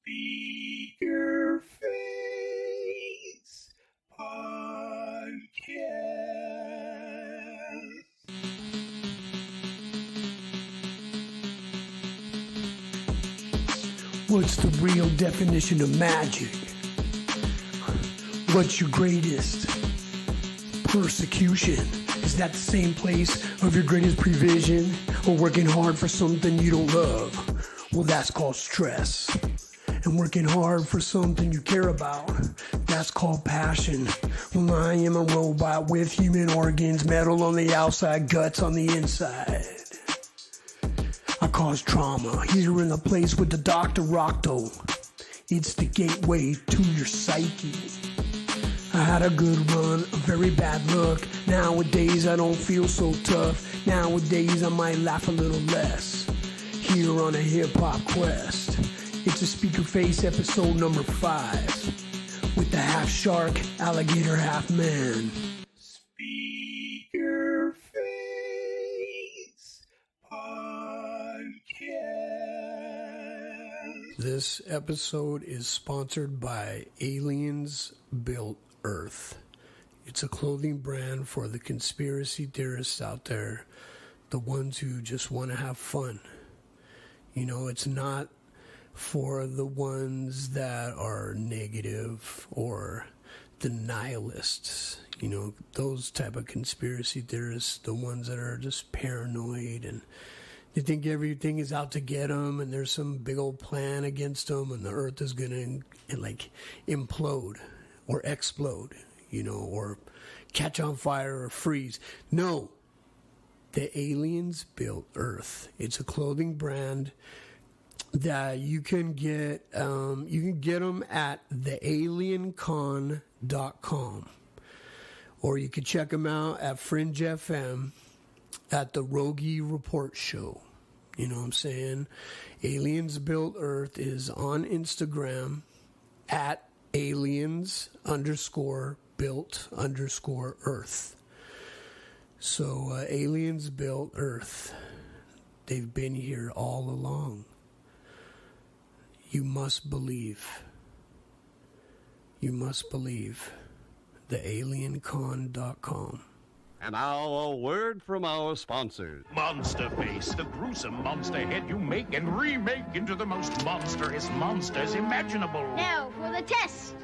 Speakerface Podcast. What's the real definition of magic? What's your greatest persecution? Is that the same place of your greatest prevision? Or working hard for something you don't love? Well, that's called stress. And working hard for something you care about, that's called passion. Well, I am a robot with human organs, metal on the outside, guts on the inside. I cause trauma here in the place with the Dr. Rocto. It's the gateway to your psyche. I had a good run, a very bad luck. Nowadays I don't feel so tough. Nowadays I might laugh a little less. Here on a hip-hop quest. It's a Speakerface episode number 5. With the half shark, alligator, half man. Speakerface Podcast. This episode is sponsored by Aliens Built Earth. It's a clothing brand for the conspiracy theorists out there, the ones who just want to have fun. You know, it's not for the ones that are negative or the nihilists, you know, those type of conspiracy theorists, the ones that are just paranoid and they think everything is out to get them and there's some big old plan against them and the earth is going to like implode or explode, you know, or catch on fire or freeze. No, the Aliens Built Earth. It's a clothing brand that you can get them at thealiencon.com, or you can check them out at Fringe FM at the Rogie Report Show. You know what I'm saying? Aliens Built Earth is on Instagram at aliens_built_earth. So Aliens Built Earth. They've been here all along. You must believe. You must believe. Thealiencon.com. And now a word from our sponsors. Monsterface, the gruesome monster head you make and remake into the most monstrous monsters imaginable. Now for the test.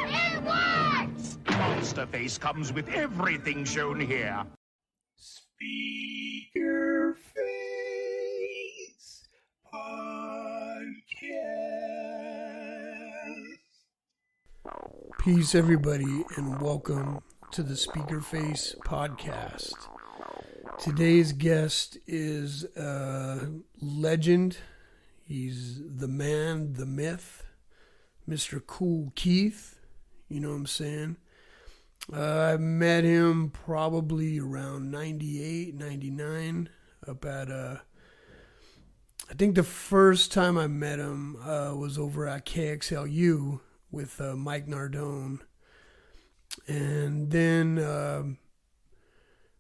It works! Monsterface comes with everything shown here. Speakerface Podcast. Peace, everybody, and welcome to the Speakerface Podcast. Today's guest is a legend. He's the man, the myth, Mr. Kool Keith. You know what I'm saying? I met him probably around 98, 99, up at, I think the first time I met him was over at KXLU with Mike Nardone. And then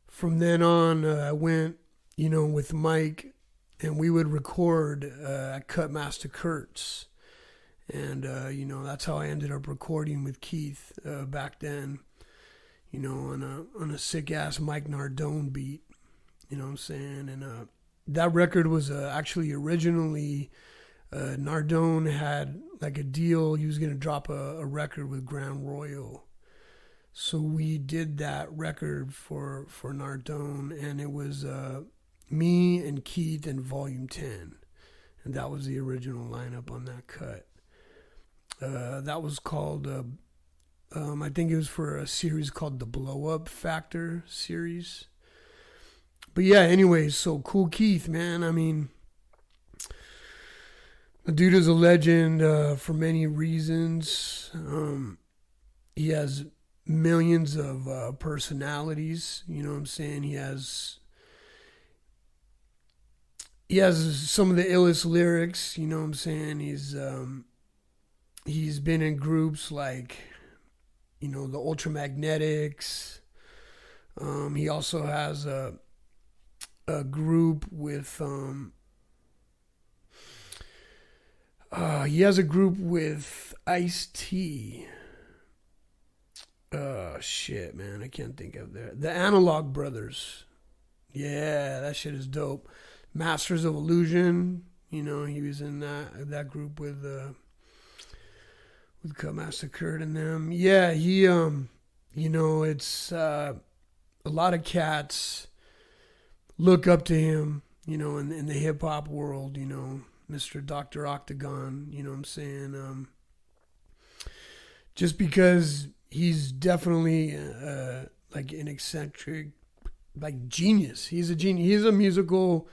from then on, I went, you know, with Mike, and we would record at Cutmaster Kurt's. And, you know, that's how I ended up recording with Keith back then. You know, on a sick-ass Mike Nardone beat, you know what I'm saying? And that record was actually originally, Nardone had like a deal. He was going to drop a record with Grand Royal. So we did that record for Nardone, and it was me and Keith and Volume 10. And that was the original lineup on that cut. That was called... I think it was for a series called the Blow Up Factor series. But yeah, anyways, so Kool Keith, man. I mean, the dude is a legend for many reasons. He has millions of personalities. You know what I'm saying? He has some of the illest lyrics. You know what I'm saying? He's been in groups like, you know, the Ultramagnetics. He also has a group with He has a group with Ice-T. Shit, man, I can't think of the Analog Brothers. Yeah, that shit is dope. Masters of Illusion, you know, he was in that group with Cutmaster Kurt and them. Yeah, he you know, it's a lot of cats look up to him, you know, in the hip hop world, you know, Mr. Dr. Octagon, you know what I'm saying? Just because he's definitely like an eccentric, like genius. He's a genius. He's a musical,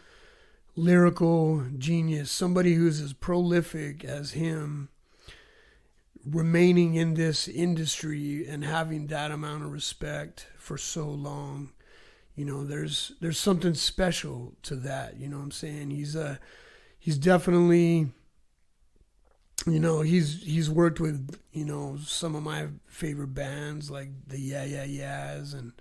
lyrical genius. Somebody who's as prolific as him, remaining in this industry and having that amount of respect for so long. You know, there's something special to that. You know what I'm saying? He's definitely, you know, he's worked with, you know, some of my favorite bands like the Yeah Yeah Yeahs, and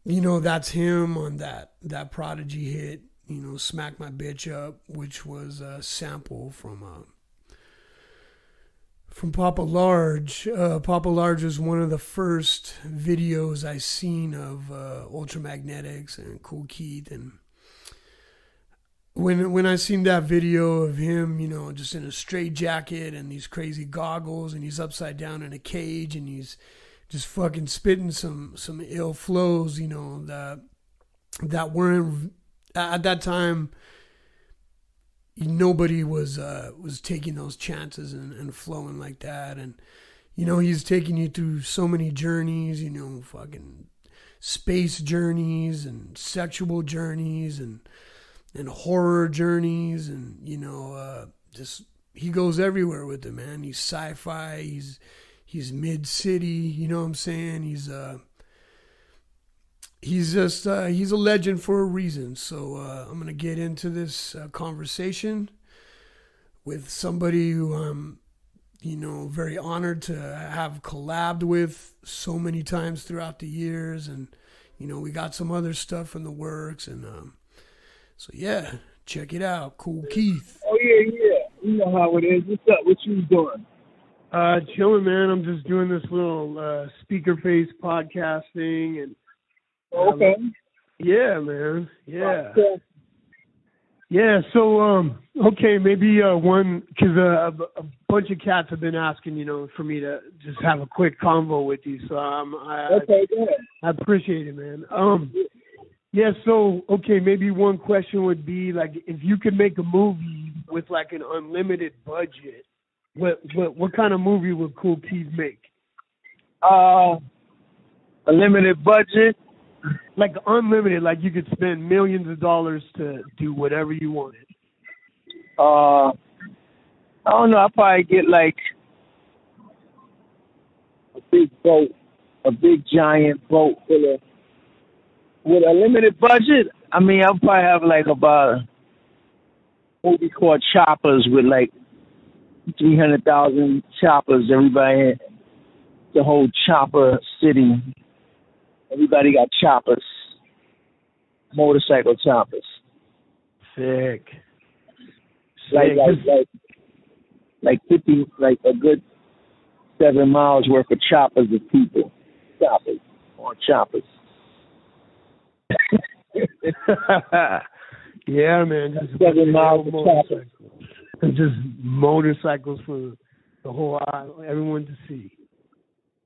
you know, that's him on that Prodigy hit, you know, Smack My Bitch Up, which was a sample from Papa Large. Papa Large was one of the first videos I seen of Ultramagnetics and Kool Keith, and when I seen that video of him, you know, just in a straight jacket and these crazy goggles, and he's upside down in a cage, and he's just fucking spitting some ill flows, you know, that weren't at that time. Nobody was taking those chances and flowing like that. And, you know, he's taking you through so many journeys, you know, fucking space journeys and sexual journeys and horror journeys. And, you know, just, he goes everywhere with it, man. He's sci-fi. He's mid-city, you know what I'm saying? He's a legend for a reason. So I'm going to get into this conversation with somebody who I'm, you know, very honored to have collabed with so many times throughout the years. And, you know, we got some other stuff in the works. And so, yeah, check it out. Kool Keith. Oh, yeah. You know how it is. What's up? What you doing? Chilling, man. I'm just doing this little Speakerface podcast thing. And okay. Yeah, man. Yeah. Yeah, so, okay, maybe one, because a bunch of cats have been asking, you know, for me to just have a quick convo with you. So okay, go ahead. I appreciate it, man. Yeah, so, okay, maybe one question would be, like, if you could make a movie with, like, an unlimited budget, what kind of movie would Kool Keith make? A limited budget? Like unlimited, like you could spend millions of dollars to do whatever you wanted. I don't know. I'll probably get like a big boat, a big giant boat with a limited budget. I mean, I'll probably have like about what we call choppers with like 300,000 choppers. Everybody, the whole chopper city. Everybody got choppers, motorcycle choppers. Sick. Like 50, like a good 7 miles worth of choppers of people. Choppers on choppers. Yeah, man. Just 7 miles of choppers. Just motorcycles for the whole island, everyone to see.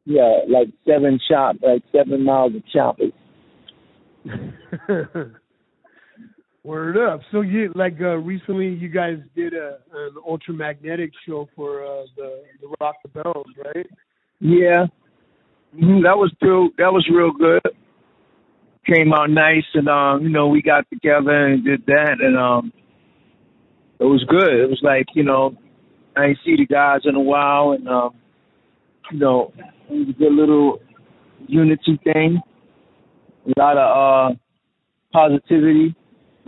Yeah, like 7 miles of choppers. Word up. So you recently you guys did an Ultramagnetic show for the Rock the Bells, right? Yeah. Mm-hmm. That was real good. Came out nice, and you know, we got together and did that, and it was good. It was like, you know, I ain't see the guys in a while, and you know, it was a good little unity thing. A lot of positivity,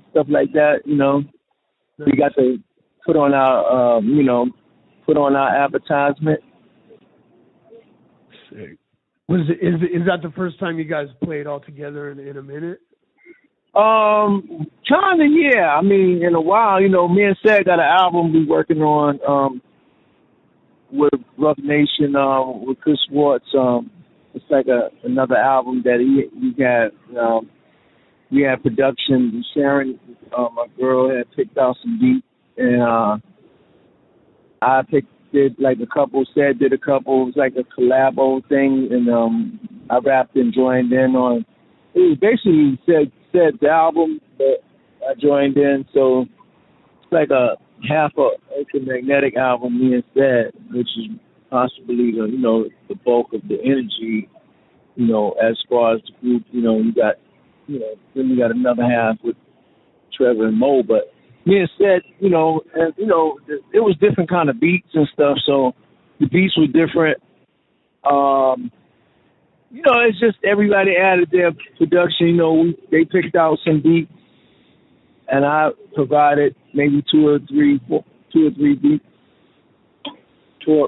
stuff like that, you know. We got to put on our advertisement. Sick. Is that the first time you guys played all together in a minute? Kinda, yeah. I mean, in a while, you know, me and Seth got an album we working on, with Rough Nation, with Chris Schwartz. It's like another album that we got. We had production. Sharon, my girl, had picked out some beats, and I did like a couple. Seth did a couple. It was like a collabo thing, and I rapped and joined in on. It was basically Seth's album, but I joined in, so it's like a half a Ultramagnetic album, me and Seth, which is possibly the bulk of the energy, as far as the group. Then you got another half with Trevor and Mo, but me and Seth, it was different kind of beats and stuff, so the beats were different. It's just everybody added their production. They picked out some beats, and I provided maybe two or three beats,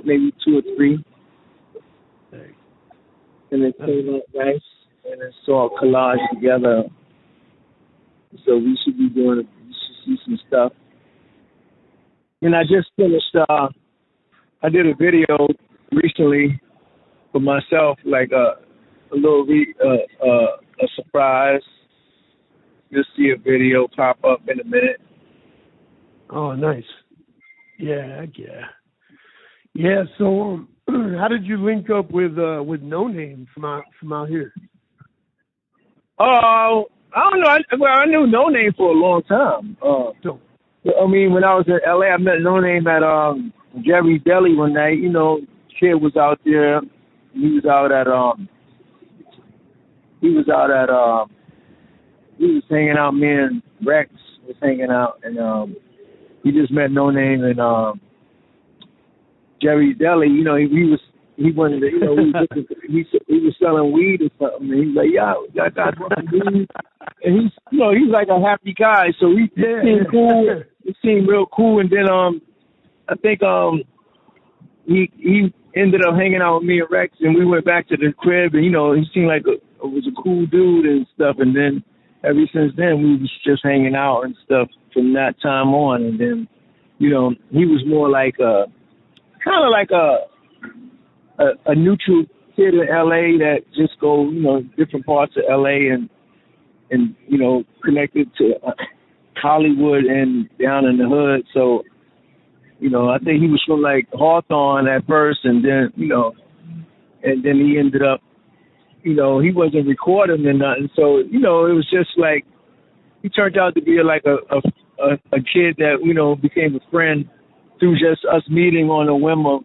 maybe two or three, and it came out nice, and it's all collaged together. So we should be doing. You should see some stuff. And I just finished. I did a video recently for myself, like a little a surprise. You'll see a video pop up in a minute. Oh, nice. Yeah. So, how did you link up with No Name from out here? Oh, I don't know. I knew No Name for a long time. I mean, when I was in LA, I met No Name at Jerry's Deli one night. Kid was out there. He was hanging out. Me and Rex was hanging out, and he just met No Name and Jerry's Deli. He wanted to, he was selling weed or something, and he's like, yeah, I got some weed, and he's like a happy guy, so he seemed cool. He seemed real cool, and then I think he ended up hanging out with me and Rex, and we went back to the crib, and he seemed like was a cool dude and stuff, and then ever since then we was just hanging out and stuff from that time on, and then he was more like kind of like a neutral kid in LA that just go different parts of LA and connected to Hollywood and down in the hood. So I think he was from like Hawthorne at first, and then and then he ended up he wasn't recording or nothing. So it was just like he turned out to be like a kid that became a friend through just us meeting on a whim of.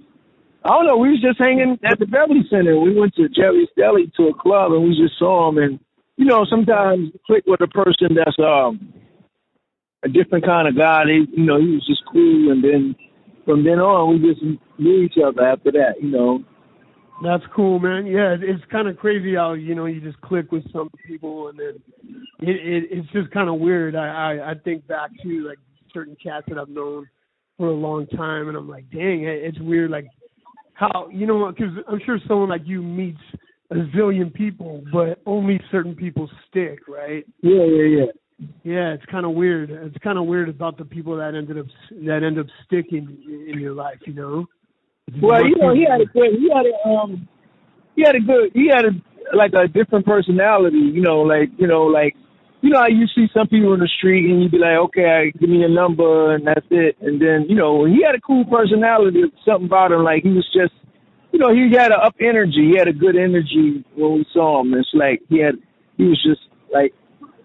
I don't know. We was just hanging at the Beverly Center. We went to Jerry's Deli to a club, and we just saw him. And sometimes you click with a person that's a different kind of guy. He was just cool. And then from then on, we just knew each other after that. That's cool, man. Yeah, it's kind of crazy how you just click with some people, and then it's just kind of weird. I think back to like certain cats that I've known for a long time, and I'm like, dang, it's weird, like. How, because I'm sure someone like you meets a zillion people, but only certain people stick, right? Yeah. Yeah, it's kind of weird. It's kind of weird about the people that end up sticking in your life, Well, he had a different personality, how you see some people in the street and you be like, okay, give me your number and that's it. And then, he had a cool personality, something about him. Like he was just, he had an up energy. He had a good energy when we saw him. It's like he was just like,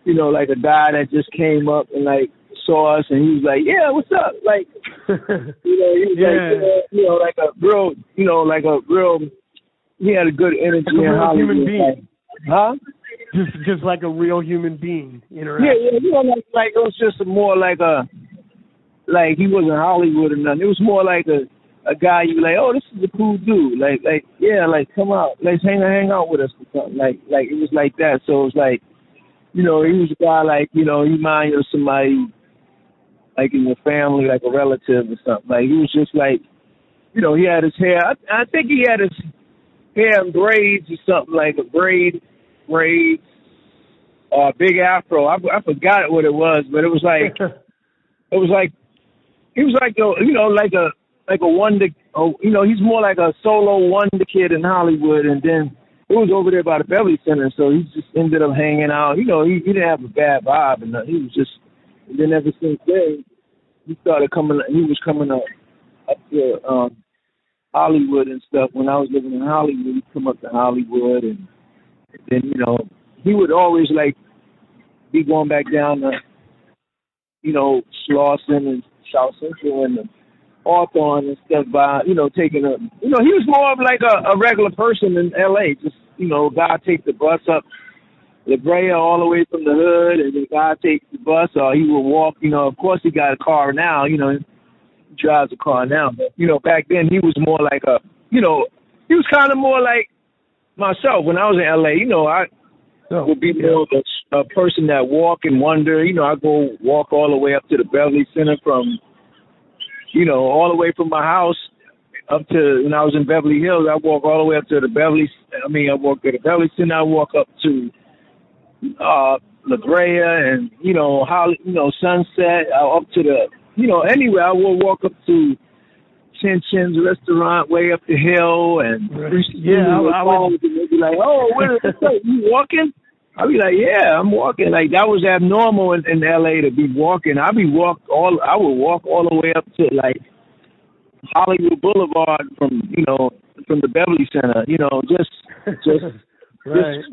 like a guy that just came up and like saw us and he was like, yeah, what's up? Like, he was like a real, he had a good energy. Like a real human being. Huh? Just like a real human being, Yeah, like it was just more like he wasn't Hollywood or nothing. It was more like a guy you like, oh, this is a cool dude. Like come out, let's hang out with us or something. Like it was like that. So it was like, he was a guy like, he mind of somebody like in your family, like a relative or something. Like he was just like, he had his hair. I think he had his hair in braids or something, like a braids, big afro. I forgot what it was, but it was like he was like a wonder. He's more like a solo wonder kid in Hollywood, and then it was over there by the Beverly Center, so he just ended up hanging out. He didn't have a bad vibe, and he was just. And then ever since then, he started coming. He was coming up to Hollywood and stuff. When I was living in Hollywood, he'd come up to Hollywood, and then he would always like be going back down to Slauson and South Central and Hawthorne and stuff by taking a he was more of like a regular person in L.A. Just guy take the bus up La Brea all the way from the hood, and the guy takes the bus, or he would walk. Of course he got a car now. He drives a car now, but back then he was more like he was kind of more like myself when I was in L.A. I would be more of a person that walk and wonder. I go walk all the way up to the Beverly Center from, all the way from my house up to when I was in Beverly Hills. I walk all the way up to the Beverly. I walk to the Beverly Center. I walk up to La Brea and Sunset. Up to the anywhere. I will walk up to Chin Chin's restaurant way up the hill, and I would be like, "Oh, where is you walking?" I'd be like, "Yeah, I'm walking." Like that was abnormal in LA to be walking. I would walk all the way up to like Hollywood Boulevard from the Beverly Center. Just right.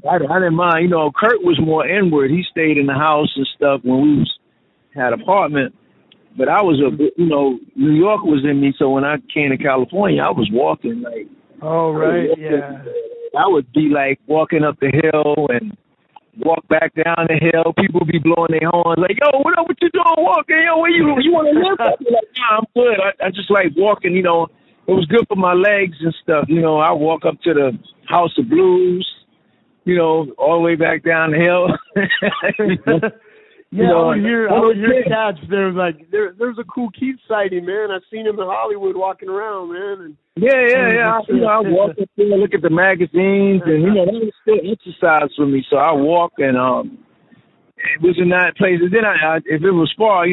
I didn't mind. Kurt was more inward. He stayed in the house and stuff when we had an apartment. But I was New York was in me, so when I came to California, I was walking like. Oh right, yeah. I would be like walking up the hill and walk back down the hill. People be blowing their horns like, "Yo, what up? What you doing walking? Yo, where you want to live?" I'd be like, "Nah, I'm good. I just like walking. It was good for my legs and stuff. I walk up to the House of Blues, all the way back down the hill." Yeah, I would hear cats. There's a Kool Keith sighting, man. I've seen him in Hollywood walking around, man. And yeah. I walk up there, look at the magazines, and that was still exercise for me. So I walk, and it was in that place. And then if it was far,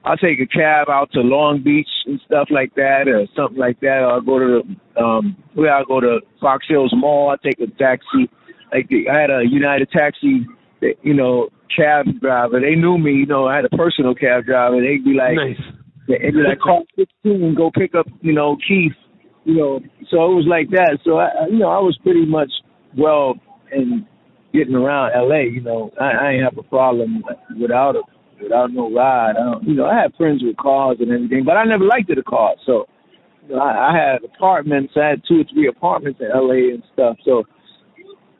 I'll take a cab out to Long Beach and stuff like that, or something like that. Or I'll go to I'll go to Fox Hills Mall. I take a taxi. I had a United taxi, cab driver. They knew me, I had a personal cab driver. They'd be like, nice. They'd be like, call 16 and go pick up, Keith. So it was like that. So I was pretty much well in getting around LA. I ain't have a problem without no ride. I had friends with cars and everything, but I never liked the car. So I had apartments. I had 2 or 3 apartments in LA and stuff. So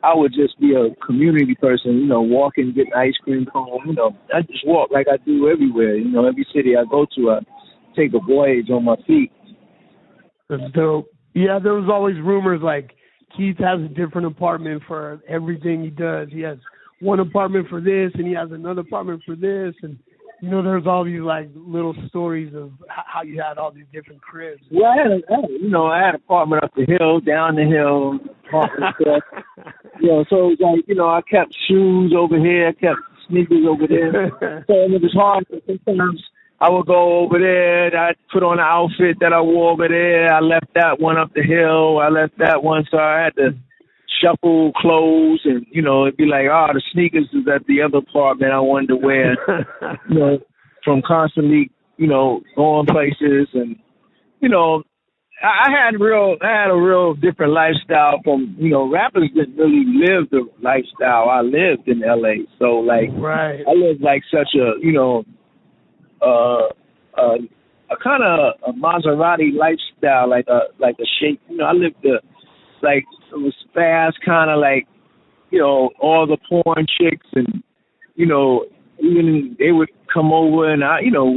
I would just be a community person, walking, getting ice cream cone. I just walk like I do everywhere. Every city I go to, I take a voyage on my feet. That's dope. Yeah, there was always rumors like Keith has a different apartment for everything he does. He has one apartment for this, and he has another apartment for this, and there's all these like little stories of how you had all these different cribs. Well, I had an apartment up the hill, down the hill, apartment stuff. So it was like, I kept shoes over here, I kept sneakers over there. So it was hard. Sometimes I would go over there, I'd put on an outfit that I wore over there. I left that one up the hill. I left that one, so I had to shuffle clothes, and it'd be like, the sneakers is at the other apartment I wanted to wear. From constantly going places, and I had a real different lifestyle from rappers didn't really live the lifestyle I lived in LA. So like right. I lived like such a a kind of a Maserati lifestyle, like a shape. I lived it was fast, kind of like, all the porn chicks, and, even they would come over, and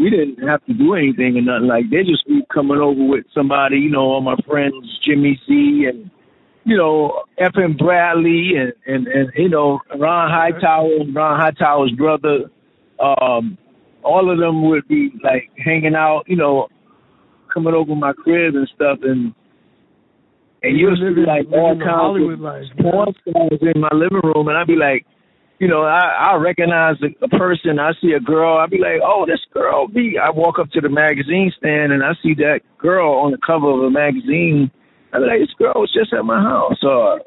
we didn't have to do anything or nothing. Like, they just be coming over with somebody, all my friends, Jimmy Z and, F.M. Bradley and Ron Hightower's brother. All of them would be like hanging out, coming over my crib and stuff, and used to be like all kinds of porn stars in my living room, and I'd be like, you know, I recognize a person. I see a girl. I'll be like, oh, this girl. I walk up to the magazine stand and I see that girl on the cover of a magazine. I'm like, this girl was just at my house.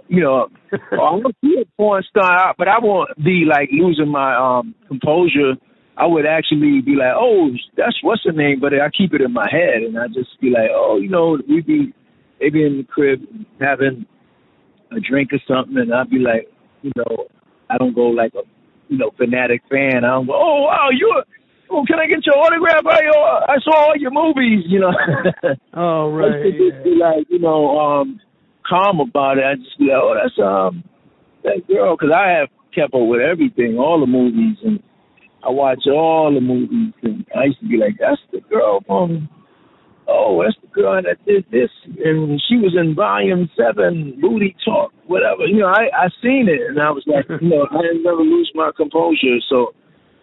You know, I want to be a porn star, but I won't be like losing my composure. I would actually be like, oh, that's what's her name, but I keep it in my head, and I just be like, oh, you know, we'd be maybe in the crib having a drink or something, and I'd be like, you know, I don't go like a, you know, fanatic fan. I don't go, oh, wow, can I get your autograph? I saw all your movies, you know. Oh, right. I just be like, you know, calm about it. I just be like, oh, that's that girl, because I have kept up with everything, all the movies, and I watch all the movies, and I used to be like, that's the girl from, that's the girl that did this, and she was in Volume 7, Booty Talk, whatever. You know, I seen it, and I was like, you know, I didn't never lose my composure, so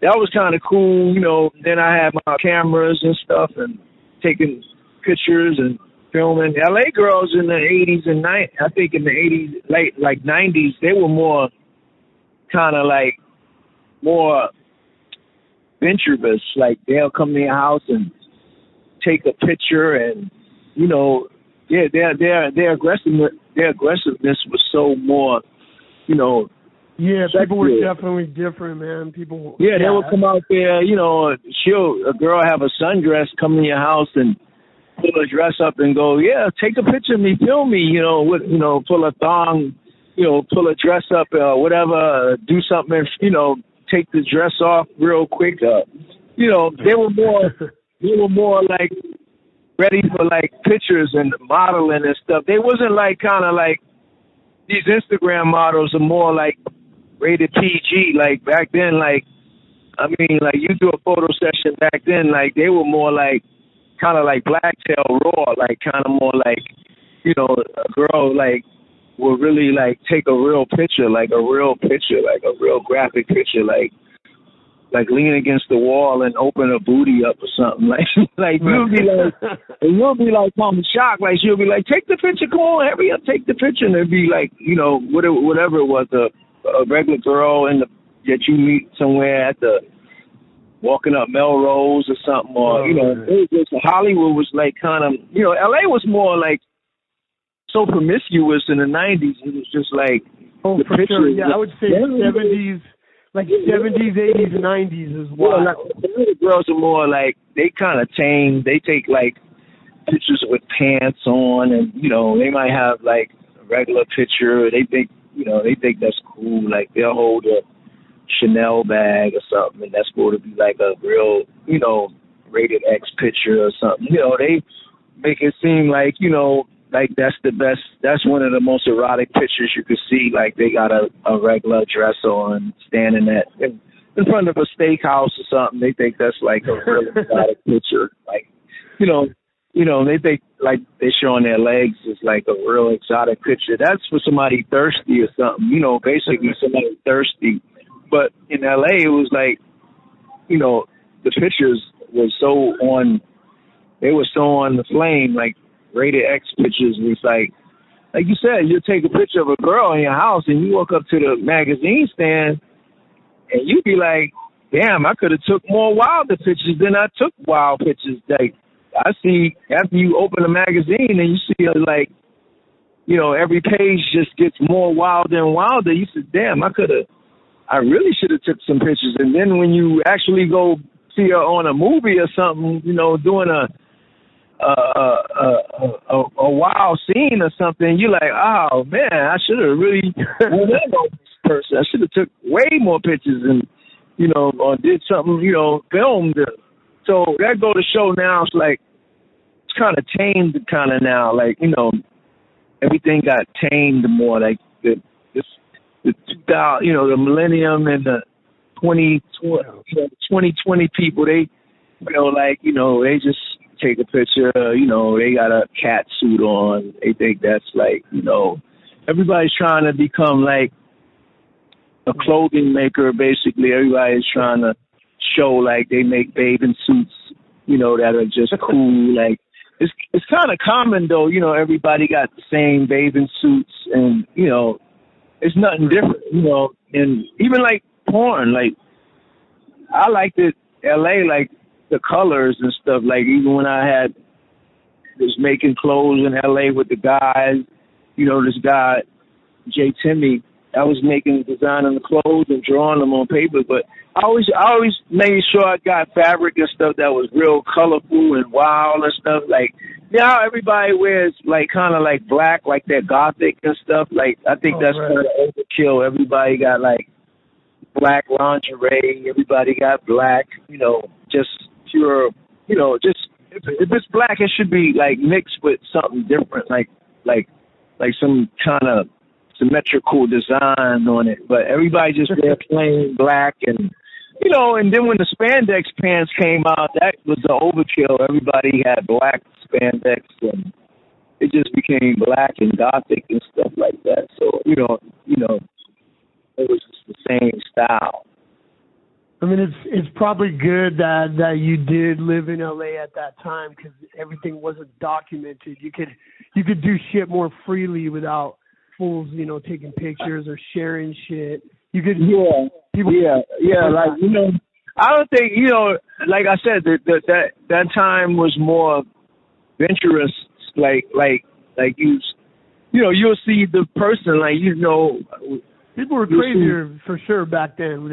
that was kind of cool, you know. Then I had my cameras and stuff, and taking pictures and filming. LA girls in the 80s and 90s, I think in the 80s, late, like 90s, they were more kind of like, more venturous, like they'll come to your house and take a picture, and you know, their aggressiveness was so more, you know. Yeah, people were definitely different, man. People. Yeah, they would come out there, you know. A girl have a sundress, come to your house and pull a dress up and go, yeah, take a picture of me, film me, you know, with, you know, pull a thong, you know, pull a dress up, whatever, do something, you know. Take the dress off real quick. You know, they were more like ready for like pictures and modeling and stuff. They wasn't like kind of like these Instagram models are more like rated PG. Like back then, like, I mean, like you do a photo session back then, like they were more like kind of like Blacktail Raw, like kind of more like, you know, a girl like will really like take a real picture, like a real graphic picture, like lean against the wall and open her booty up or something. Like you'll be like I'm shocked. Like she'll be like, take the picture, come on, hurry up, take the picture, and it'd be like, you know, whatever it was, a regular girl that you meet somewhere at the walking up Melrose or something, or you know, it was Hollywood was like kind of, you know, LA was more like so promiscuous in the 90s. It was just like the for picture. Sure. Yeah, I would say 70s, like 70s, 80s, 90s is wild. Like, the girls are more like, they kind of tame. They take like pictures with pants on, and you know, they might have like a regular picture. They think that's cool. Like they'll hold a Chanel bag or something, and that's going to be like a real, you know, rated X picture or something. You know, they make it seem like, you know, like that's the best, that's one of the most erotic pictures you could see. Like they got a regular dress on, standing in front of a steakhouse or something. They think that's like a really erotic picture. Like, you know, they think like they're showing their legs is like a real exotic picture. That's for somebody thirsty or something, you know, basically somebody thirsty. But in LA, it was like, you know, the pictures were so on the flame, like rated X pictures was like you said, you take a picture of a girl in your house and you walk up to the magazine stand and you be like, damn, I could have took more wilder pictures than I took wild pictures. Like I see after you open a magazine and you see like, you know, every page just gets more wilder and wilder. You said, damn, I really should have took some pictures. And then when you actually go see her on a movie or something, you know, doing a wild scene or something, you're like, oh man, I should have really this person. I should have took way more pictures and, you know, or did something, you know, filmed it. So that go to show now it's like it's kind of tamed kind of now, like, you know, everything got tamed more, like the 2000, you know, the millennium and the 2020 people, they, you know, like, you know, they just take a picture, you know, they got a cat suit on. They think that's like, you know, everybody's trying to become like a clothing maker, basically. Everybody's trying to show like they make bathing suits, you know, that are just cool. Like, it's kind of common though, you know, everybody got the same bathing suits and, you know, it's nothing different, you know, and even like porn. Like, I liked it, L.A., like, the colors and stuff. Like, even when I was making clothes in L.A. with the guys, you know, this guy, J. Timmy, I was designing the clothes and drawing them on paper, but I always made sure I got fabric and stuff that was real colorful and wild and stuff. Like, now everybody wears like kind of like black, like that gothic and stuff. Like, I think that's kind of overkill. Everybody got like black lingerie. Everybody got black, you know, just pure, you know, just if it's black, it should be like mixed with something different, like some kind of symmetrical design on it. But everybody just wear plain black, and you know. And then when the spandex pants came out, that was the overkill. Everybody had black spandex, and it just became black and gothic and stuff like that. So you know, it was just the same style. I mean, it's probably good that you did live in LA at that time, because everything wasn't documented. You could do shit more freely without fools, you know, taking pictures or sharing shit. You could like, you know, I don't think, you know, like I said, that time was more adventurous. Like you know, you'll see the person, like, you know. People were crazier for sure back then.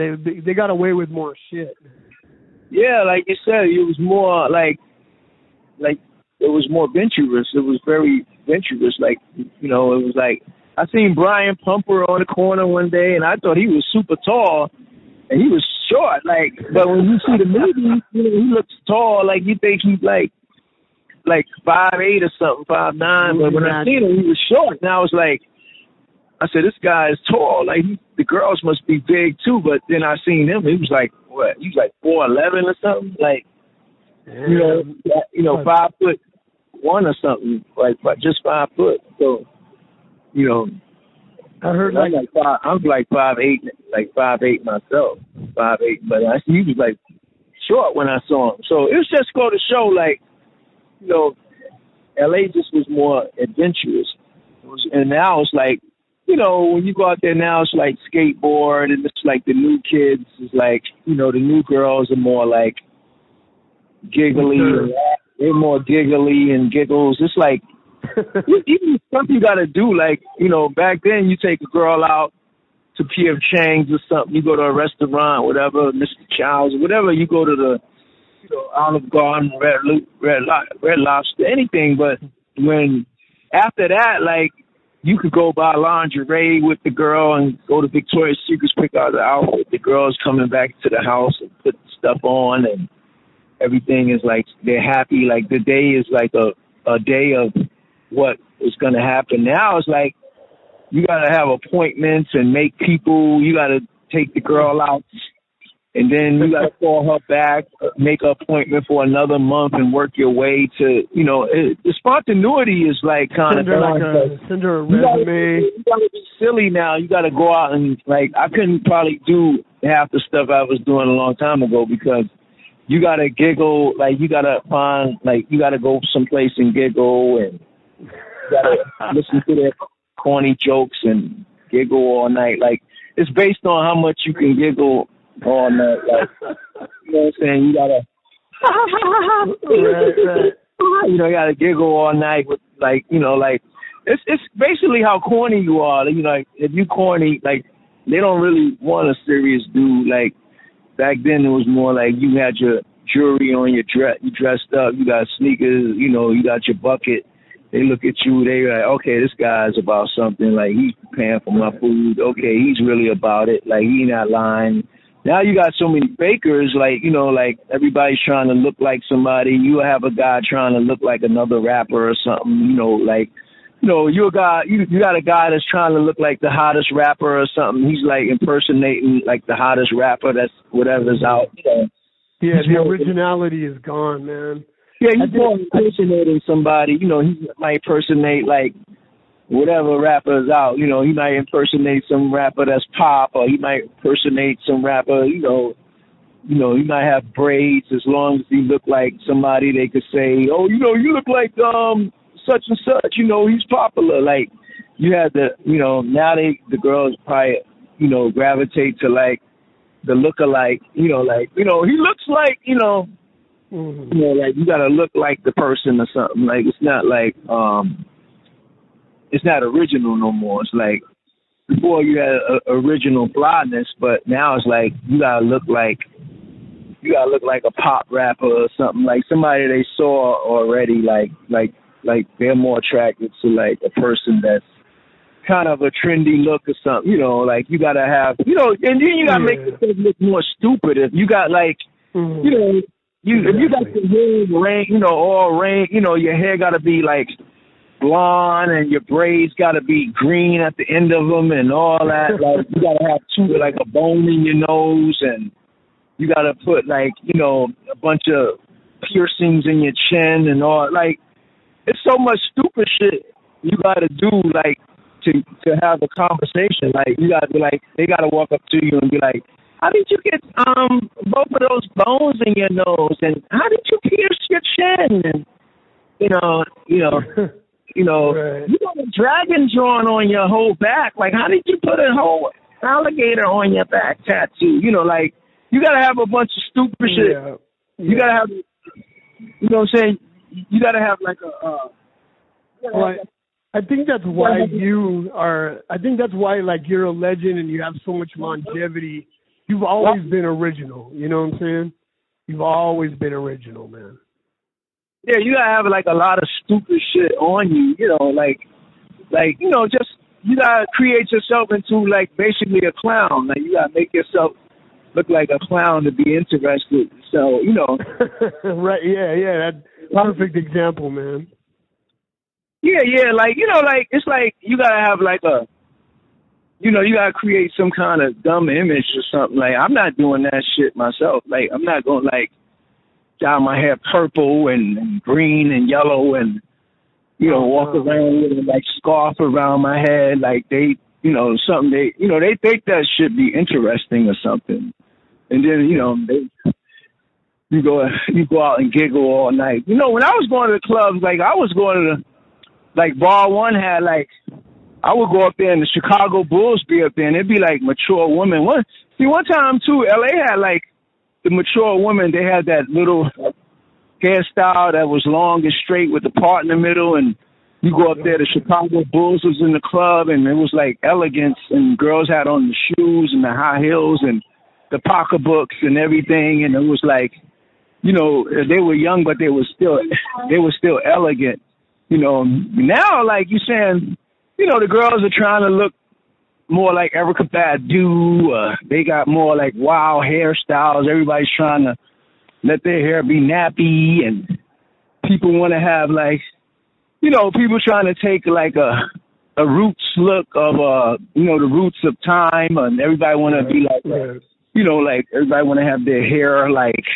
They got away with more shit. Yeah, like you said, it was more like it was more adventurous. It was very adventurous. Like, you know, it was like, I seen Brian Pumper on the corner one day, and I thought he was super tall, and he was short. Like, but when you see the movie, you know, he looks tall. Like, you think he's like 5'8" or something, 5'9". But when I seen him, he was short. And I was like, I said, this guy is tall. Like, the girls must be big too. But then I seen him. He was like, what? He was like 4'11" or something. Like, you know, 5'1" or something. Like, just 5 foot. So, you know, I heard I'm like 5'8", like 5'8" myself, 5'8". But he was like short when I saw him. So it was just go to show, like, you know, LA just was more adventurous. And now it's like, you know, when you go out there now, it's like skateboard, and it's like the new kids is like, you know, the new girls are more like giggly. They're more giggly and giggles. It's like, even stuff you got to do, like, you know, back then you take a girl out to P.F. Chang's or something, you go to a restaurant, whatever, Mr. Chow's, whatever, you go to the, you know, Olive Garden, Red Lobster, anything. But when, after that, like, you could go buy lingerie with the girl and go to Victoria's Secret, pick out the outfit. The girl's coming back to the house and put stuff on, and everything is like, they're happy. Like, the day is like a day of what is going to happen. Now it's like, you got to have appointments and make people, you got to take the girl out, and then you got to call her back, make an appointment for another month, and work your way to, you know, the spontaneity is like kind of send her a resume. You got to be silly now. You got to go out and, like, I couldn't probably do half the stuff I was doing a long time ago, because you got to giggle, like, you got to find, like, you got to go someplace and giggle, and you got to listen to their corny jokes and giggle all night. Like, it's based on how much you can giggle all night. Like, you know what I'm saying? You got to, right. You know, you got to giggle all night with, like, you know, like, it's basically how corny you are. You know, like, if you corny, like, they don't really want a serious dude. Like, back then it was more like you had your jewelry on, your you dressed up, you got sneakers, you know, you got your bucket. They look at you, they like, okay, this guy's about something. Like, he's paying for my food. Okay, he's really about it. Like, he not lying. Now you got so many fakers, like, you know, like, everybody's trying to look like somebody. You have a guy trying to look like another rapper or something, you know, like, you know, you got a guy that's trying to look like the hottest rapper or something. He's like impersonating like the hottest rapper that's whatever's out. You know. Yeah, the originality is gone, man. Yeah, he's more impersonating somebody. You know, he might impersonate like whatever rapper is out. You know, he might impersonate some rapper that's pop, or he might impersonate some rapper. You know, he might have braids. As long as he look like somebody, they could say, oh, you know, you look like such and such, you know, he's popular. Like, you had the, you know, now the girls probably, you know, gravitate to, like, the lookalike, he looks like, like you gotta look like the person or something. Like it's not like it's not original no more. It's like before you had original blindness, but now it's like you gotta look like a pop rapper or something, like somebody they saw already, like they're more attracted to like a person that's kind of a trendy look or something, like you gotta have, and then you gotta make yourself look more stupid. If you got like, if you got your hair rain, all rain, your hair gotta be like blonde and your braids gotta be green at the end of them and all that. Like you gotta have like a bone in your nose, and you gotta put like, a bunch of piercings in your chin and all. Like it's so much stupid shit you gotta do, like to have a conversation. Like you gotta be like, they gotta walk up to you and be like, how did you get both of those bones in your nose, and how did you pierce your chin, and right. You got a dragon drawn on your whole back. Like, how did you put a whole alligator on your back tattoo? Like, you got to have a bunch of stupid shit. Yeah. You got to have, you know what I'm saying? You got to have like I think that's why like you're a legend and you have so much longevity. You've always been original. You know what I'm saying? You've always been original, man. Yeah, you gotta have like a lot of stupid shit on you, just you gotta create yourself into like basically a clown. Like you gotta make yourself look like a clown to be interested. So, right, yeah, that's a perfect example, man. Yeah, like it's like you gotta have like you gotta create some kind of dumb image or something. Like I'm not doing that shit myself. Like I'm not gonna like dye my hair purple and green and yellow and, walk around with a like scarf around my head. Like they, something they think that should be interesting or something. And then, you go out and giggle all night. When I was going to the clubs, like I was going to like Bar One had like, I would go up there and the Chicago Bulls be up there and it'd be like mature women. One time too, LA had like, the mature women, they had that little hairstyle that was long and straight with the part in the middle, and you go up there, the Chicago Bulls was in the club, and it was like elegance, and girls had on the shoes and the high heels and the pocketbooks and everything, and it was like, they were young, but they were still elegant. Now, like you're saying, the girls are trying to look more like Erykah Badu. They got more like wild hairstyles. Everybody's trying to let their hair be nappy, and people want to have like, people trying to take like a roots look of the roots of time, and everybody want to be like, like everybody want to have their hair like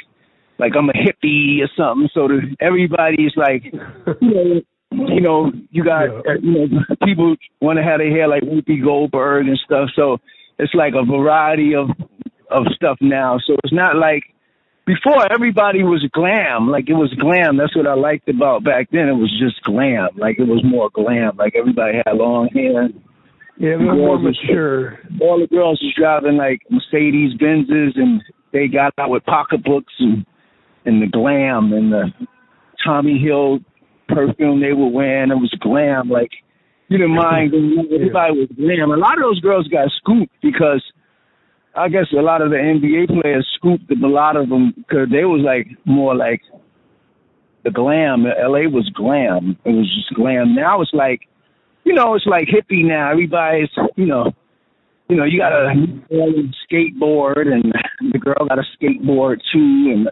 I'm a hippie or something. So everybody's like, you got, people want to have their hair like Whoopi Goldberg and stuff. So it's like a variety of stuff now. So it's not like before everybody was glam. Like it was glam. That's what I liked about back then. It was just glam. Like it was more glam. Like everybody had long hair. Yeah, more mature. All the girls was driving like Mercedes Benzes, and they got out with pocketbooks and the glam and the Tommy Hill perfume they were wearing. It was glam. Like you didn't mind. Everybody was glam. A lot of those girls got scooped because I guess a lot of the NBA players scooped a lot of them because they was like more like the glam. LA was glam. It was just glam. Now it's like, it's like hippie now. Everybody's, you got a skateboard, and the girl got a skateboard too, and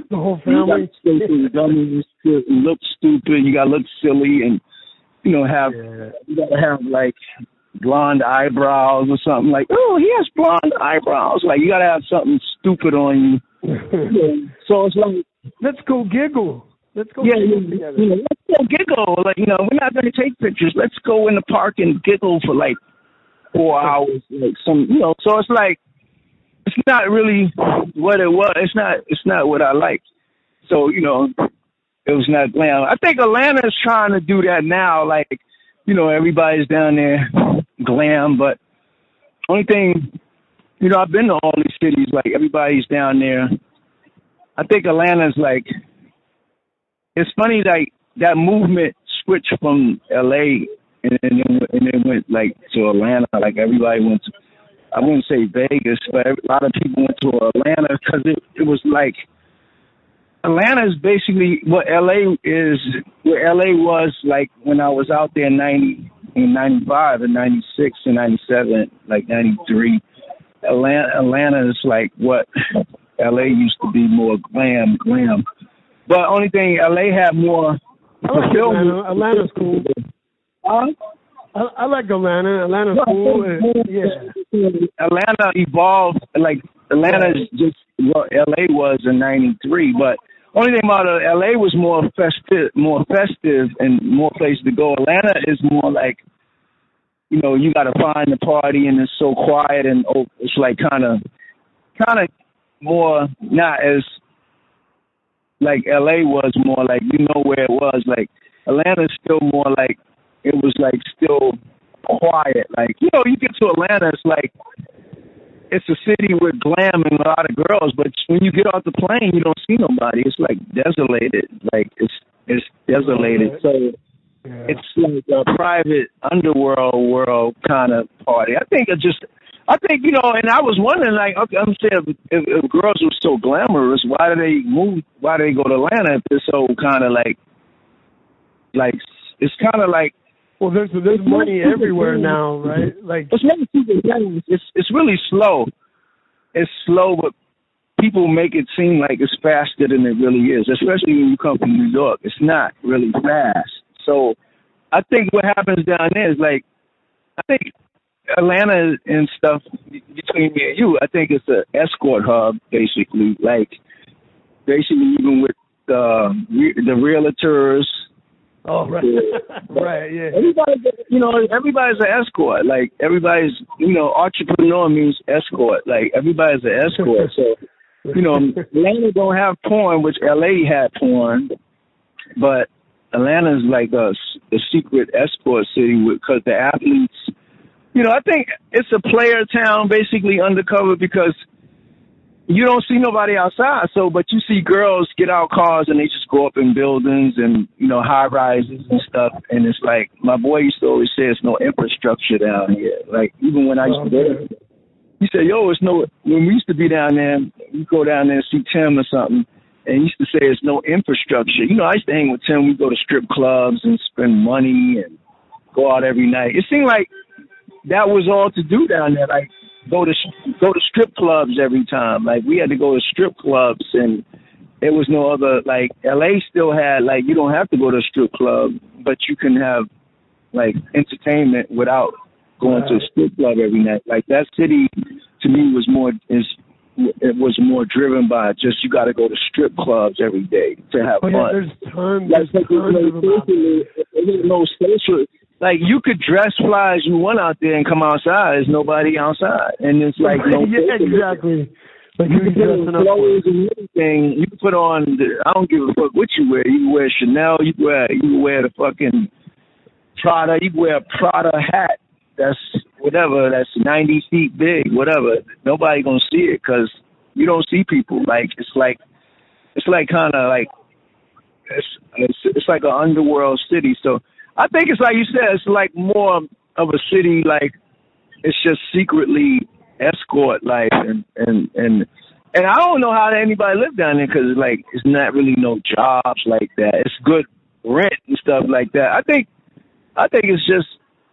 the whole family. You got look stupid. You got to look silly, and you got to have like blonde eyebrows or something. Like, oh, he has blonde eyebrows. Like you got to have something stupid on you. So it's like, let's go giggle. Let's go. Let's go giggle. Like, we're not going to take pictures. Let's go in the park and giggle for like 4 hours. Like so it's like, it's not really what it was. It's not what I like. So, it was not glam. I think Atlanta is trying to do that now. Like, everybody's down there glam, but only thing You know, I've been to all these cities. Like, everybody's down there. I think Atlanta's like, it's funny, like, that movement switched from L.A. and then went, like, to Atlanta. Like, everybody went to, I wouldn't say Vegas, but a lot of people went to Atlanta because it was like, Atlanta is basically what LA is, where LA was like when I was out there in 95 and 96 and 97, like 93. Atlanta is like what LA used to be, more glam. But only thing, LA had more fulfillment. Atlanta's cool. I like Atlanta. Atlanta's cool. Atlanta evolved, like Atlanta is just what LA was in 93, but only thing about LA was more festive and more places to go. Atlanta is more like, you know, you got to find the party and it's so quiet and it's like kind of more not as like LA was, more like, you know where it was. Like Atlanta's still more like, it was like still quiet. Like, you know, you get to Atlanta, it's like, it's a city with glam and a lot of girls, but when you get off the plane, you don't see nobody. It's like desolated. Like it's desolated. So it's like a private underworld world kind of party. I think, you know, and I was wondering, like, okay, I'm saying if girls were so glamorous, why do they move? Why do they go to Atlanta if they're so kind of like it's kind of like. Well, there's money everywhere now, right? Like it's really slow. It's slow, but people make it seem like it's faster than it really is, especially when you come from New York. It's not really fast. So I think what happens down there is, like, I think Atlanta and stuff, between me and you, I think it's an escort hub, basically. Like, basically even with the realtors. Oh, right. Right, yeah. Everybody's an escort. Like, everybody's, you know, entrepreneur means escort. Like, everybody's an escort. So, you know, Atlanta don't have porn, which LA had porn, but Atlanta's like a secret escort city because the athletes, you know, I think it's a player town, basically undercover, because you don't see nobody outside. So, but you see girls get out cars and they just go up in buildings and, you know, high rises and stuff. And it's like, my boy used to always say it's no infrastructure down here. Like, even when I used to go there, he said, when we used to be down there, you go down there and see Tim or something, and he used to say it's no infrastructure. You know, I used to hang with Tim. We go to strip clubs and spend money and go out every night. It seemed like that was all to do down there. Like, go to strip clubs every time. Like, we had to go to strip clubs, and there was no other, like, LA still had, like, you don't have to go to a strip club, but you can have, like, entertainment without going to a strip club every night. Like, that city to me was more driven by just, you got to go to strip clubs every day to have fun. Yeah, there's tons of no social. Like, you could dress fly as you want out there and come outside. There's nobody outside. And it's like, no. Yeah, exactly. Like, you can put clothes and everything. You can put on, I don't give a fuck what you wear. You can wear Chanel. You can wear the fucking Prada. You can wear a Prada hat. That's whatever. That's 90 feet big, whatever. Nobody gonna see it because you don't see people. Like, it's like kind of like, it's like an underworld city. So I think it's like you said, it's like more of a city, like it's just secretly escort life, and I don't know how anybody live down there because like it's not really no jobs like that. It's good rent and stuff like that. I think it's just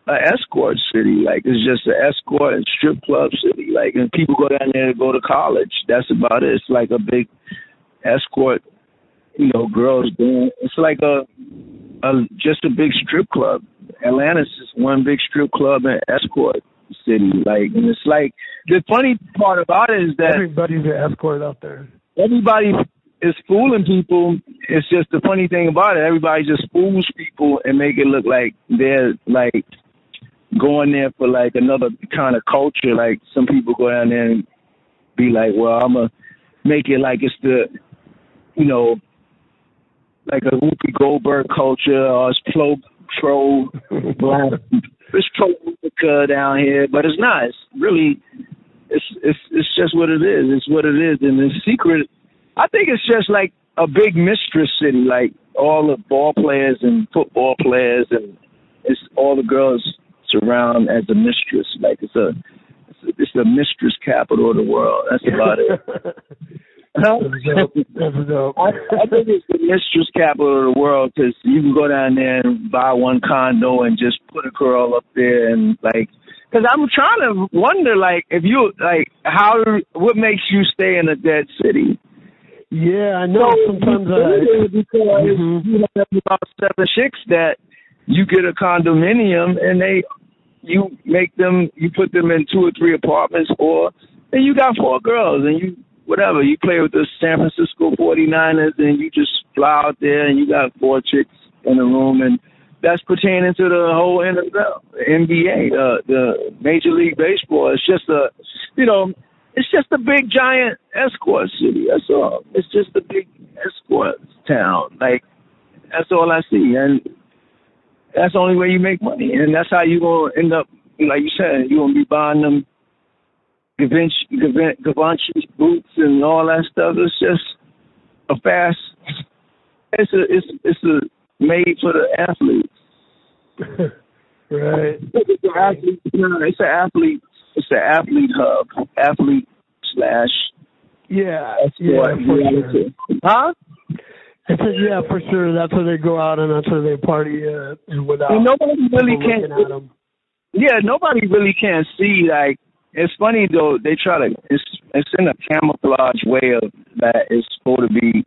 an escort city. Like, it's just an escort and strip club city. Like, and people go down there to go to college. That's about it. It's like a big escort, you know, girls doing. It's like just a big strip club. Atlanta's just one big strip club and escort city. Like, and it's like, the funny part about it is that everybody's an escort out there. Everybody is fooling people. It's just the funny thing about it. Everybody just fools people and make it look like they're like going there for like another kind of culture. Like, some people go down there and be like, well, I'm going to make it like it's the, you know, like a Whoopi Goldberg culture, or it's pro-black, it's pro-America down here, but it's not. It's really it's just what it is. It's what it is, and the secret. I think it's just like a big mistress city, like all the ball players and football players, and it's all the girls surround as a mistress. Like it's the mistress capital of the world. That's about it. That's dope. I think it's the mistress capital of the world because you can go down there and buy one condo and just put a girl up there and like. Because I'm trying to wonder, like, if you like what makes you stay in a dead city? Yeah, I know. Sometimes because you have about 7 chicks that you get a condominium and you put them in 2 or 3 apartments, and you got 4 girls and you play with the San Francisco 49ers and you just fly out there and you got 4 chicks in the room, and that's pertaining to the whole NFL, NBA, the Major League Baseball. It's just it's just a big giant escort city. That's all. It's just a big escort town. Like, that's all I see. And that's the only way you make money. And that's how you going to end up, like you said, you're going to be buying them Givenchy boots and all that stuff. It's just a fast, it's a made for the athletes. Right. It's an athlete hub. Athlete / Yeah, for sure. Huh? I said, yeah, for sure. That's where they go out and that's where they party without. And nobody really can't. At them. Yeah, nobody really can see. Like, it's funny though. They try to. It's in a camouflage way of that it's supposed to be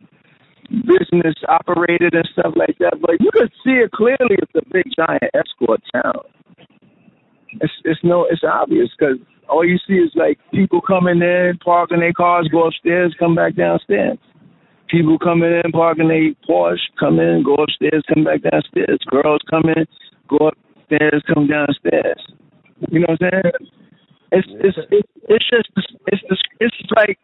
business operated and stuff like that. But you can see it clearly. It's a big giant escort town. It's obvious because all you see is like people coming in, parking their cars, go upstairs, come back downstairs. People coming in, parking their Porsche, come in, go upstairs, come back downstairs. Girls come in, go upstairs, come downstairs. You know what I'm saying? It's like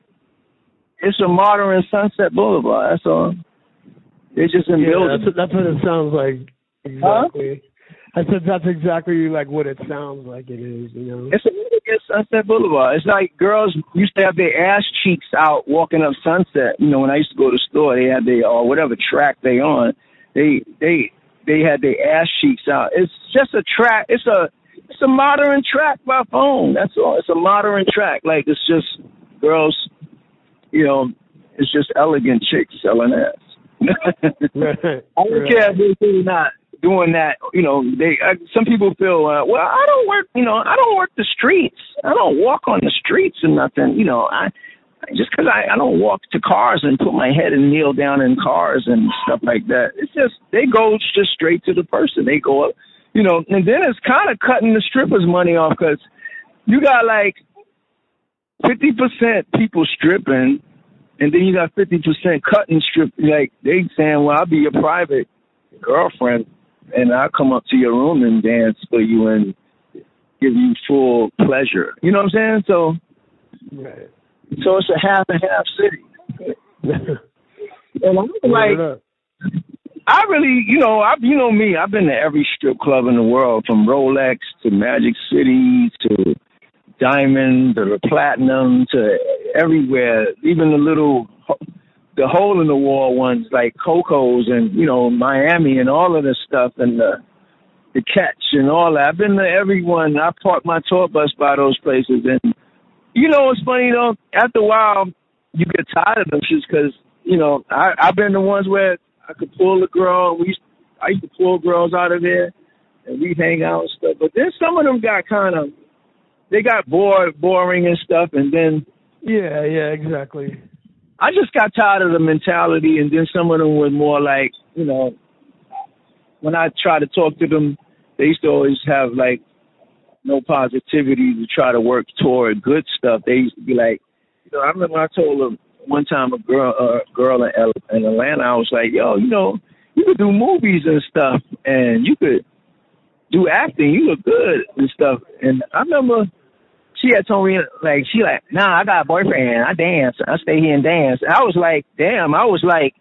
it's a modern Sunset Boulevard. That's all. It's just in buildings. That's what it sounds like. Exactly. Huh? I said that's exactly like what it sounds like it is, you know. It's Sunset Boulevard. It's like girls used to have their ass cheeks out walking up Sunset. You know, when I used to go to the store, they had their or whatever track they on. They had their ass cheeks out. It's just a track. It's a modern track by phone. That's all. It's a modern track. Like it's just girls. You know, it's just elegant chicks selling ass. Right. I don't care if they're not doing that. You know, some people feel, well, I don't work the streets. I don't walk on the streets and nothing. You know, just because I don't walk to cars and put my head and kneel down in cars and stuff like that. It's just they go just straight to the person. They go up, you know, and then it's kind of cutting the strippers' money off because you got like 50% people stripping, and then you got 50% cutting strip. Like they saying, well, I'll be your private girlfriend, and I'll come up to your room and dance for you and give you full pleasure. You know what I'm saying? So, right. So it's a half and half city. And I'm like, I really, you know me. I've been to every strip club in the world, from Rolex to Magic City to Diamond to the Platinum to everywhere, even the hole in the wall ones like Coco's and, you know, Miami and all of this stuff and the Catch and all that. I've been to everyone. I parked my tour bus by those places. And, you know, it's funny, though, after a while, you get tired of them shits because, you know, I've been the ones where I could pull a girl. I used to pull girls out of there and we'd hang out and stuff. But then some of them got they got boring and stuff. And then. Yeah, exactly. I just got tired of the mentality, and then some of them were more like, you know, when I try to talk to them, they used to always have, like, no positivity to try to work toward good stuff. They used to be like, you know, I remember I told them one time a girl in Atlanta, I was like, yo, you know, you could do movies and stuff, and you could do acting. You look good and stuff. And I remember she had told me, like, nah, I got a boyfriend. I dance. I stay here and dance. I was like, damn. I was like,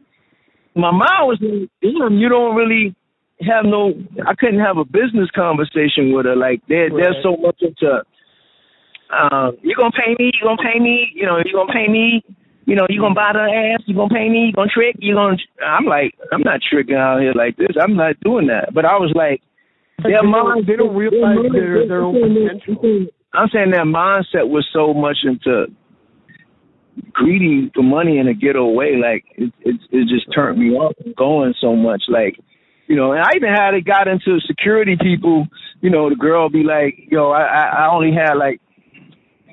my mind was like, damn, you don't really have I couldn't have a business conversation with her. Like, there's so much into You gonna pay me? You gonna pay me? You know, you gonna pay me? You know, you gonna buy the ass? You gonna pay me? You gonna trick? I'm like, I'm not tricking out here like this. I'm not doing that. But I was like, they don't realize their own potential. I'm saying their mindset was so much into greedy for money in a ghetto way. Like it just turned me off going so much. Like, you know, and I even had it got into security people. You know, the girl be like, yo, I only had like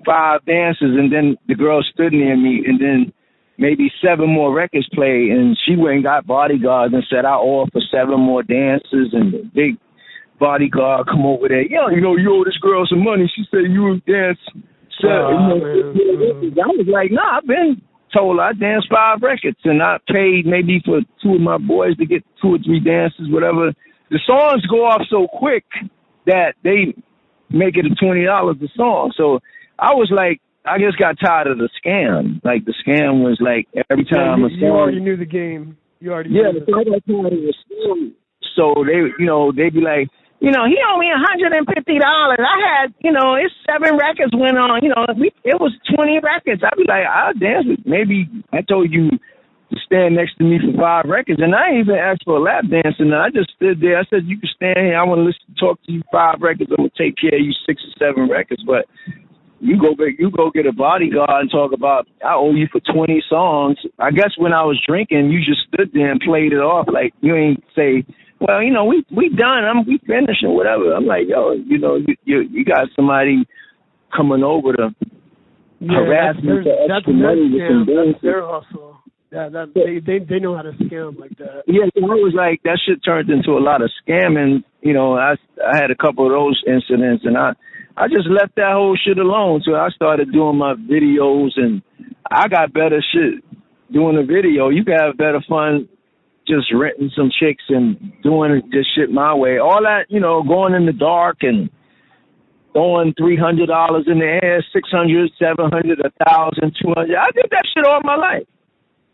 5 dances, and then the girl stood near me, and then maybe 7 more records played, and she went and got bodyguards and said I offer 7 more dances, and the big bodyguard come over there. Yo, you know, you owe this girl some money. She said you was dance. I was like, nah, I've been told I danced 5 records, and I paid maybe for 2 of my boys to get 2 or 3 dances, whatever. The songs go off so quick that they make it $20 a song. So I was like, I just got tired of the scam. Like, the scam was like every time you already knew the game. You already knew I got tired of the scam. So they'd be like, you know, he owe me $150. I had, you know, it's 7 records went on. You know, it was 20 records. I'd be like, I'll dance with. Maybe I told you to stand next to me for 5 records, and I ain't even asked for a lap dance. And I just stood there. I said, you can stand here. I want to talk to you 5 records. I'm gonna take care of you 6 or 7 records, but. You go get a bodyguard and talk about I owe you for 20 songs. I guess when I was drinking, you just stood there and played it off like you ain't say, well, you know, we done. We finished or whatever. I'm like, yo, you know, you got somebody coming over to harass me for extra money with some dances. That's their hustle. They know how to scam like that. Yeah, so I was like, that shit turned into a lot of scamming. You know, I had a couple of those incidents, and I just left that whole shit alone. So I started doing my videos, and I got better shit doing a video. You can have better fun just renting some chicks and doing this shit my way. All that, you know, going in the dark and throwing $300 in the air, $600, $700, $1,000, $200. I did that shit all my life.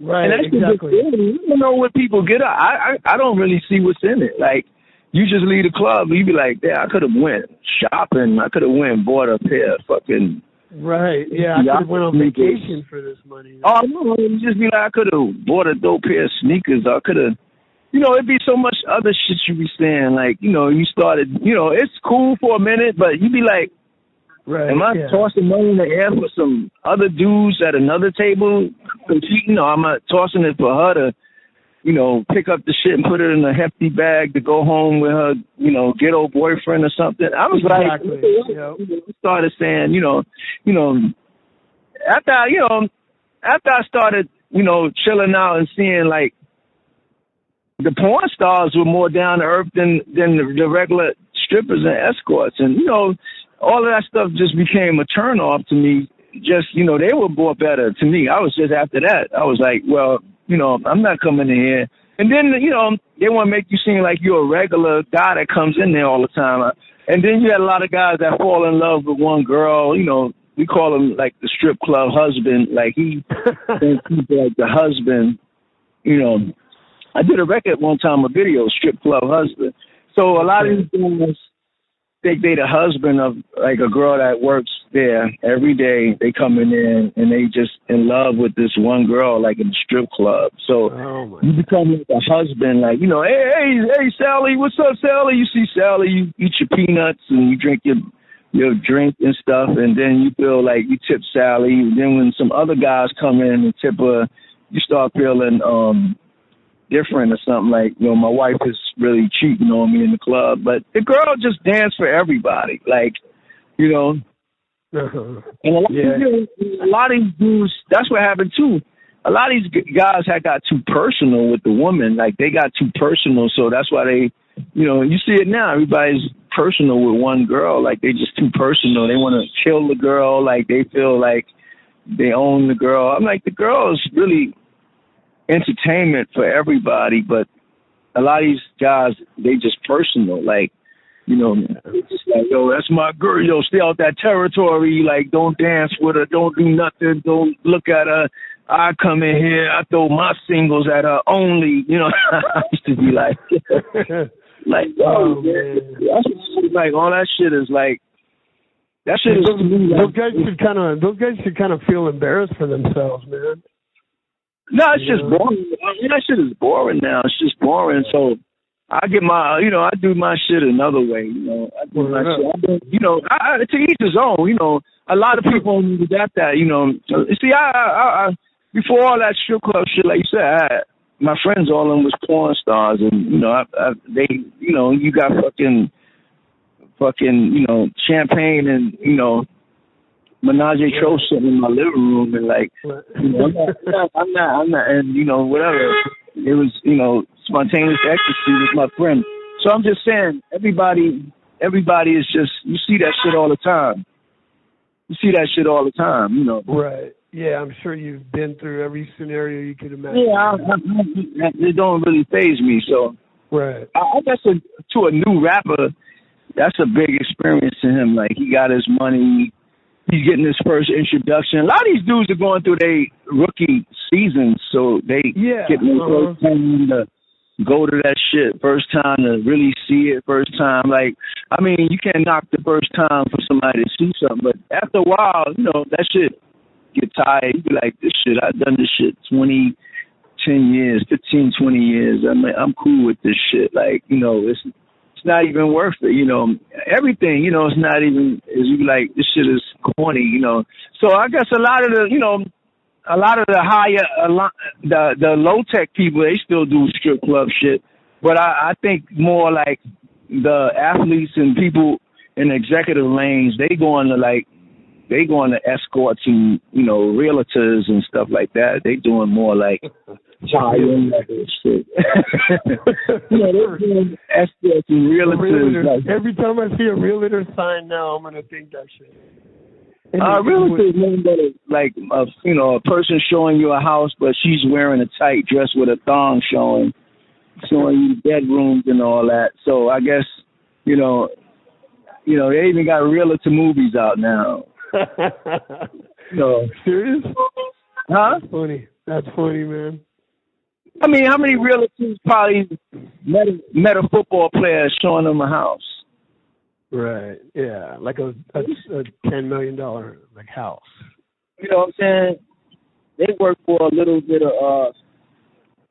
Right, and exactly. You don't know what people get. I don't really see what's in it. Like, you just leave the club, you be like, yeah, I could have went shopping. I could have went and bought a pair of fucking. Right, yeah, I could have went on vacation for this money. Oh, no, you just be like, I could have bought a dope pair of sneakers. I could have, you know, it'd be so much other shit you be saying. Like, you know, you started, you know, it's cool for a minute, but you be like, right, am I tossing money in the air for some other dudes at another table competing, or am I tossing it for her to, you know, pick up the shit and put it in a hefty bag to go home with her, you know, ghetto boyfriend or something? I was like, I started saying, you know, after I started, you know, chilling out and seeing like the porn stars were more down to earth than the regular strippers and escorts, and you know, all of that stuff just became a turn off to me. Just, you know, they were more better to me. I was just after that. I was like, well, you know, I'm not coming in here. And then, you know, they want to make you seem like you're a regular guy that comes in there all the time. And then you had a lot of guys that fall in love with one girl. You know, we call him like the strip club husband. Like he thinks he's like the husband. You know, I did a record one time, a video, strip club husband. So a lot of these guys think they the husband of like a girl that works there every day. They coming in and they just in love with this one girl, like in the strip club. So you become like a husband, like, you know, hey, Sally, what's up, Sally? You see Sally, you eat your peanuts and you drink your drink and stuff, and then you feel like you tip Sally. And then when some other guys come in and tip her, you start feeling different or something, like, you know, my wife is really cheating on me in the club. But the girl just danced for everybody, like, you know. And a lot of these dudes, that's what happened too. A lot of these guys had got too personal with the woman, like they got too personal, so that's why they, you know, you see it now, everybody's personal with one girl, like they just too personal. They want to kill the girl, like they feel like they own the girl. I'm like, the girl is really entertainment for everybody, but a lot of these guys, they just personal, like, you know, it's just like, yo, that's my girl, yo, stay out that territory, like, don't dance with her, don't do nothing, don't look at her. I come in here, I throw my singles at her only, you know. I used to be like, like, oh, man. Like, all that shit is like, That shit is to me, those guys should kind of feel embarrassed for themselves, man. No, it's just boring. I mean, that shit is boring now. It's just boring. So I get my, I do my shit another way. I do my shit. To each his own. A lot of people got that. See, I before all that strip club shit, like you said, my friends, all of them was porn stars, and they, you got fucking, champagne and menage a trois sitting in my living room, and like, I'm not, and whatever. It was, spontaneous ecstasy with my friend. So I'm just saying, everybody is just, you see that shit all the time. Right. Yeah, I'm sure you've been through every scenario you could imagine. Yeah, it don't really faze me. So, right. I guess to a new rapper, that's a big experience to him. Like, he got his money. He's getting his first introduction. A lot of these dudes are going through their rookie seasons, so they get their first time to go to that shit, first time to really see it, first time. Like, I mean, you can't knock the first time for somebody to see something, but after a while, that shit get tired. You be like, this shit, I've done this shit 10 years, 15, 20 years. I'm cool with this shit. Like, it's not even worth it, everything, it's not even, you like, this shit is corny, So I guess a lot of the higher, the low-tech people, they still do strip club shit. But I think more like the athletes and people in executive lanes, they go on to escorts and, realtors and stuff like that. They doing more like high-end shit. They're doing escorts and realtors. Every time I see a realtor sign now, I'm going to think that shit. Realtor is nothing but a person showing you a house, but she's wearing a tight dress with a thong showing you bedrooms and all that. So I guess, they even got realtor movies out now. Serious? Huh? That's funny, man. I mean, how many realtors probably met a football player showing them a house? Right. Yeah, like a $10 million house. You know what I'm saying? They work for a little bit of.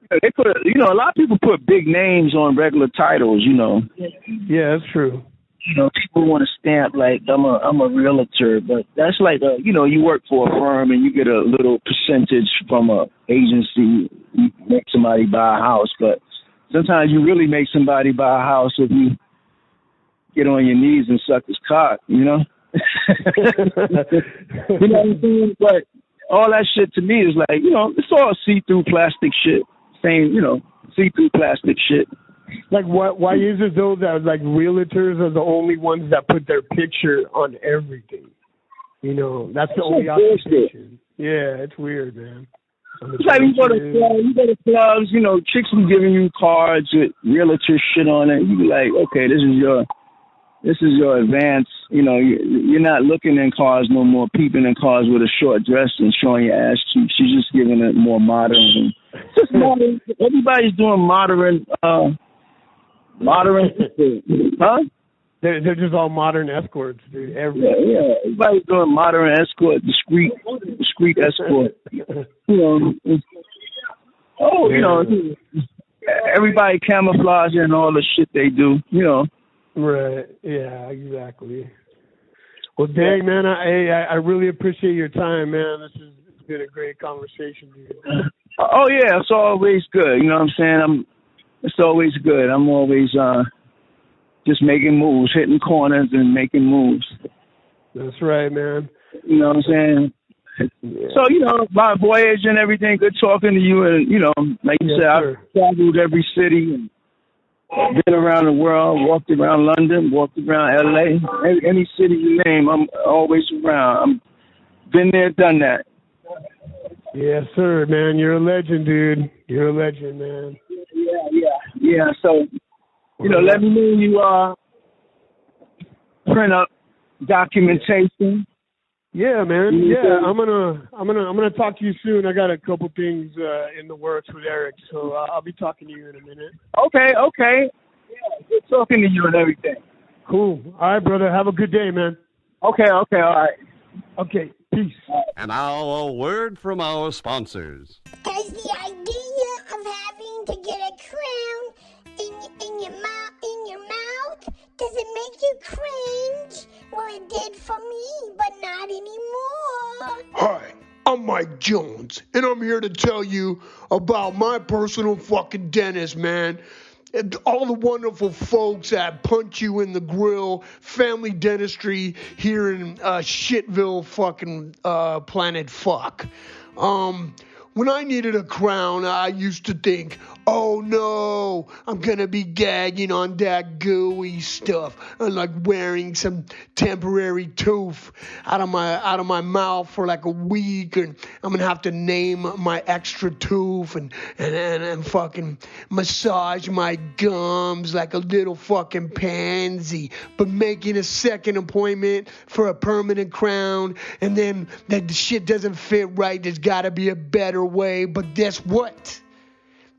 They put a lot of people put big names on regular titles. Yeah, that's true. People want to stamp like I'm a realtor, but that's like you work for a firm and you get a little percentage from a agency. You make somebody buy a house, but sometimes you really make somebody buy a house if you get on your knees and suck his cock. You know what I'm saying? But all that shit to me is like it's all see-through plastic shit. Same see-through plastic shit. Like, why is it, though, that, like, realtors are the only ones that put their picture on everything? That's the only occupation. Yeah, it's weird, man. It's like you go to clubs, chicks be giving you cards with realtor shit on it. You be like, okay, this is your advance. You're not looking in cars no more, peeping in cars with a short dress and showing your ass cheeks. You're just giving it more modern. Just modern. Everybody's doing modern. Modern, huh? They're just all modern escorts, dude. Yeah. Everybody's doing modern escort, discreet escort. Everybody camouflaging all the shit they do. Right. Yeah. Exactly. Well, dang, man, I really appreciate your time, man. It's been a great conversation, dude. Oh yeah, it's always good. You know what I'm saying? It's always good. I'm always just making moves, hitting corners and making moves. That's right, man. You know what I'm saying? Yeah. So, my voyage and everything, good talking to you. And, like you said, I've traveled every city and been around the world, walked around London, walked around L.A. Any city you name, I'm always around. I've been there, done that. Yes, sir, man. You're a legend, dude. You're a legend, man. Yeah. So, let me know you print up documentation. Yeah, man. Yeah, I'm gonna talk to you soon. I got a couple things in the works with Eric, so I'll be talking to you in a minute. Okay. Yeah, good talking to you and everything. Cool. All right, brother. Have a good day, man. Okay, all right. Okay, peace. And now a word from our sponsors. Has the idea of having to get a crown in your mouth, does it make you cringe? Well, it did for me, but not anymore. Hi, I'm Mike Jones, and I'm here to tell you about my personal fucking dentist, man. And all the wonderful folks at Punch You in the Grill Family Dentistry here in Shitville fucking Planet Fuck. When I needed a crown, I used to think, oh no, I'm gonna be gagging on that gooey stuff and like wearing some temporary tooth out of my mouth for like a week, and I'm gonna have to name my extra tooth and fucking massage my gums like a little fucking pansy, but making a second appointment for a permanent crown, and then that the shit doesn't fit right. There's gotta be a better way. But guess what?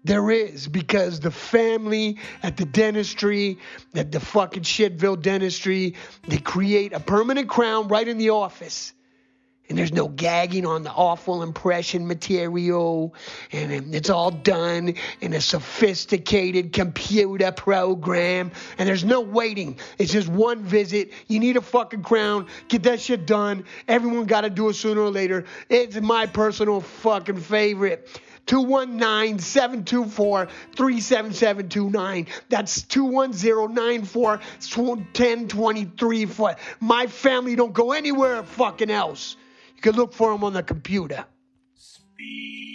There is, because the family at the dentistry, at the fucking Shitville dentistry, they create a permanent crown right in the office. And there's no gagging on the awful impression material. And it's all done in a sophisticated computer program. And there's no waiting. It's just one visit. You need a fucking crown. Get that shit done. Everyone got to do it sooner or later. It's my personal fucking favorite. 219-724-37729. That's 210-94-1023. My family don't go anywhere fucking else. You can look for them on the computer. Speed.